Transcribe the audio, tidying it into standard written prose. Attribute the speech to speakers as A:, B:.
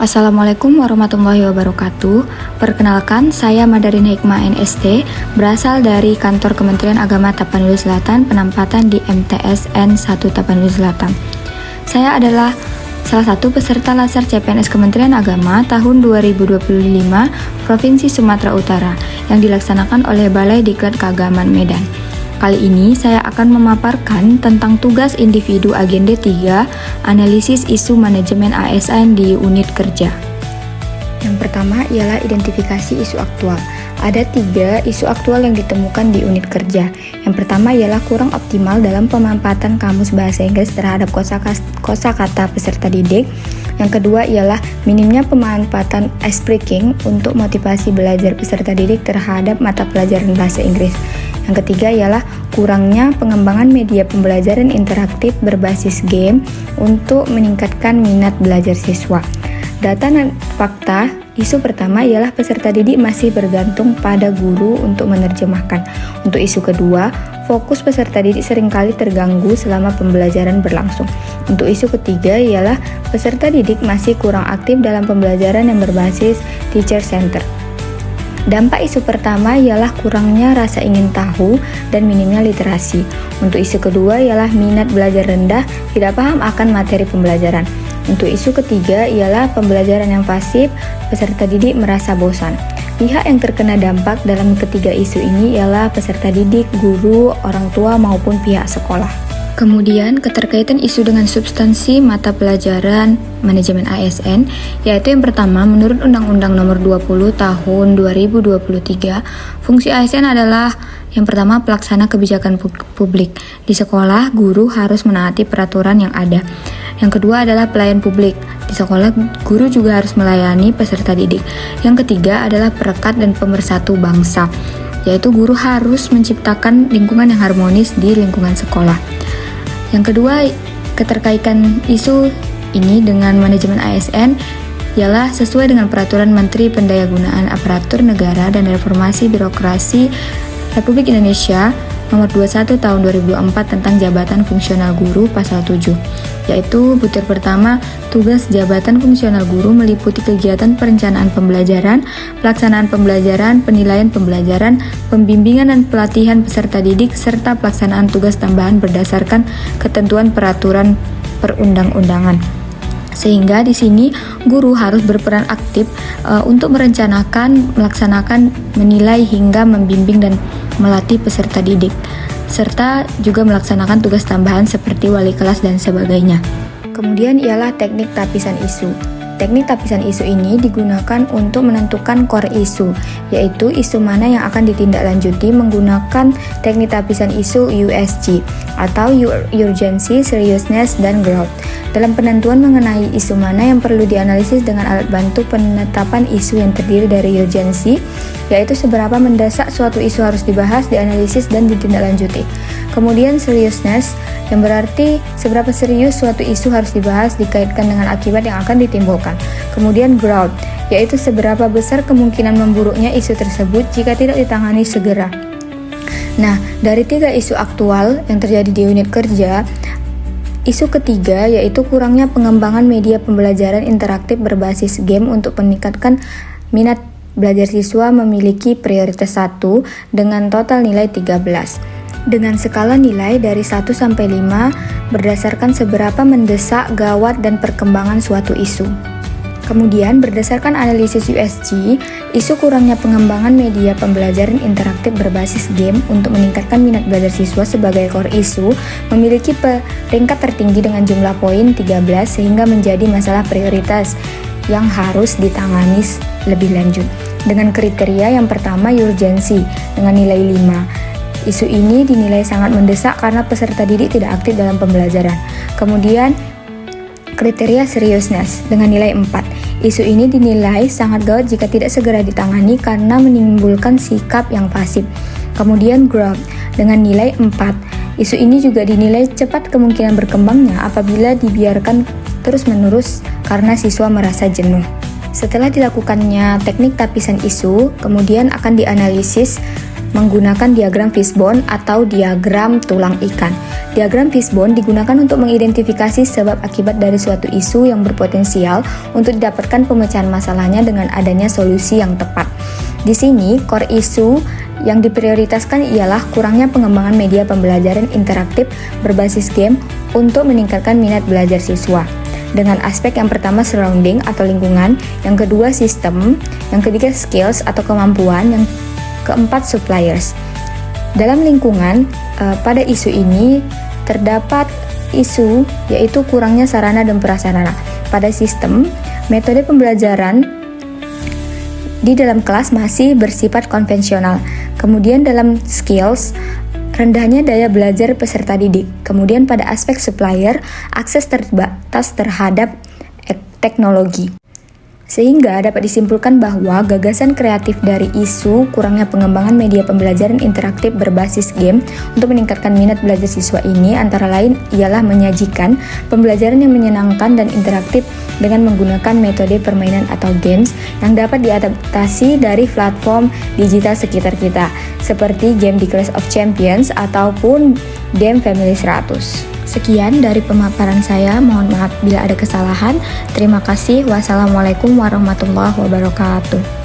A: Assalamualaikum warahmatullahi wabarakatuh. Perkenalkan, saya Madarin Hikmah NST, berasal dari Kantor Kementerian Agama Tapanuli Selatan, penempatan di MTSN 1 Tapanuli Selatan. Saya adalah salah satu peserta Laser CPNS Kementerian Agama tahun 2025 Provinsi Sumatera Utara yang dilaksanakan oleh Balai Diklat Keagamaan Medan. Kali ini saya akan memaparkan tentang tugas individu agenda 3, analisis isu manajemen ASN di unit kerja. Yang pertama ialah identifikasi isu aktual. Ada 3 isu aktual yang ditemukan di unit kerja. Yang pertama ialah kurang optimal dalam pemampatan kamus bahasa Inggris terhadap kosakata peserta didik. Yang kedua ialah minimnya pemanfaatan ice breaking untuk motivasi belajar peserta didik terhadap mata pelajaran bahasa Inggris. Yang ketiga ialah kurangnya pengembangan media pembelajaran interaktif berbasis game untuk meningkatkan minat belajar siswa. Data dan fakta, isu pertama ialah peserta didik masih bergantung pada guru untuk menerjemahkan. Untuk isu kedua, fokus peserta didik seringkali terganggu selama pembelajaran berlangsung. Untuk isu ketiga ialah peserta didik masih kurang aktif dalam pembelajaran yang berbasis teacher center. Dampak isu pertama ialah kurangnya rasa ingin tahu dan minimnya literasi. Untuk isu kedua ialah minat belajar rendah, tidak paham akan materi pembelajaran. Untuk isu ketiga ialah pembelajaran yang pasif, peserta didik merasa bosan. Pihak yang terkena dampak dalam ketiga isu ini ialah peserta didik, guru, orang tua maupun pihak sekolah. Kemudian, keterkaitan isu dengan substansi mata pelajaran manajemen ASN, yaitu yang pertama, menurut Undang-Undang Nomor 20 Tahun 2023, fungsi ASN adalah yang pertama, pelaksana kebijakan publik. Di sekolah, guru harus menaati peraturan yang ada. Yang kedua adalah pelayan publik. Di sekolah, guru juga harus melayani peserta didik. Yang ketiga adalah perekat dan pemersatu bangsa, yaitu guru harus menciptakan lingkungan yang harmonis di lingkungan sekolah. Yang kedua, keterkaitan isu ini dengan manajemen ASN ialah sesuai dengan Peraturan Menteri Pendayagunaan Aparatur Negara dan Reformasi Birokrasi Republik Indonesia Nomor 21 Tahun 2004 tentang Jabatan Fungsional Guru Pasal 7, yaitu butir pertama, tugas jabatan fungsional guru meliputi kegiatan perencanaan pembelajaran, pelaksanaan pembelajaran, penilaian pembelajaran, pembimbingan dan pelatihan peserta didik, serta pelaksanaan tugas tambahan berdasarkan ketentuan peraturan perundang-undangan. Sehingga di sini guru harus berperan aktif untuk merencanakan, melaksanakan, menilai hingga membimbing dan melatih peserta didik, serta juga melaksanakan tugas tambahan seperti wali kelas dan sebagainya. Kemudian ialah teknik tapisan isu. Teknik tapisan isu ini digunakan untuk menentukan core isu, yaitu isu mana yang akan ditindaklanjuti menggunakan teknik tapisan isu USG atau Urgency, Seriousness, dan Growth. Dalam penentuan mengenai isu mana yang perlu dianalisis dengan alat bantu penetapan isu yang terdiri dari urgency, yaitu seberapa mendesak suatu isu harus dibahas, dianalisis, dan ditindaklanjuti. Kemudian seriousness, yang berarti seberapa serius suatu isu harus dibahas dikaitkan dengan akibat yang akan ditimbulkan. Kemudian growth, yaitu seberapa besar kemungkinan memburuknya isu tersebut jika tidak ditangani segera. Nah, dari 3 isu aktual yang terjadi di unit kerja, isu ketiga yaitu kurangnya pengembangan media pembelajaran interaktif berbasis game untuk meningkatkan minat belajar siswa memiliki prioritas 1 dengan total nilai 13. Dengan skala nilai dari 1 sampai 5 berdasarkan seberapa mendesak, gawat, dan perkembangan suatu isu. Kemudian berdasarkan analisis USG, isu kurangnya pengembangan media pembelajaran interaktif berbasis game untuk meningkatkan minat belajar siswa sebagai core isu memiliki peringkat tertinggi dengan jumlah poin 13 sehingga menjadi masalah prioritas yang harus ditangani lebih lanjut. Dengan kriteria yang pertama urgency dengan nilai 5. Isu ini dinilai sangat mendesak karena peserta didik tidak aktif dalam pembelajaran. Kemudian kriteria seriousness dengan nilai 4. Isu ini dinilai sangat gawat jika tidak segera ditangani karena menimbulkan sikap yang pasif. Kemudian growth dengan nilai 4. Isu ini juga dinilai cepat kemungkinan berkembangnya apabila dibiarkan terus-menerus karena siswa merasa jenuh. Setelah dilakukannya teknik tapisan isu, kemudian akan dianalisis menggunakan diagram fishbone atau diagram tulang ikan. Diagram fishbone digunakan untuk mengidentifikasi sebab akibat dari suatu isu yang berpotensial untuk didapatkan pemecahan masalahnya dengan adanya solusi yang tepat. Di sini, core isu yang diprioritaskan ialah kurangnya pengembangan media pembelajaran interaktif berbasis game untuk meningkatkan minat belajar siswa. Dengan aspek yang pertama surrounding atau lingkungan, yang kedua sistem, yang ketiga skills atau kemampuan, yang keempat suppliers. Dalam lingkungan, pada isu ini terdapat isu yaitu kurangnya sarana dan prasarana. Pada sistem, metode pembelajaran di dalam kelas masih bersifat konvensional. Kemudian dalam skills, rendahnya daya belajar peserta didik. Kemudian pada aspek supplier, akses terbatas terhadap teknologi. Sehingga dapat disimpulkan bahwa gagasan kreatif dari isu kurangnya pengembangan media pembelajaran interaktif berbasis game untuk meningkatkan minat belajar siswa ini antara lain ialah menyajikan pembelajaran yang menyenangkan dan interaktif dengan menggunakan metode permainan atau games yang dapat diadaptasi dari platform digital sekitar kita, seperti game di Clash of Champions ataupun game Family 100. Sekian dari pemaparan saya, mohon maaf bila ada kesalahan. Terima kasih. Wassalamualaikum warahmatullahi wabarakatuh.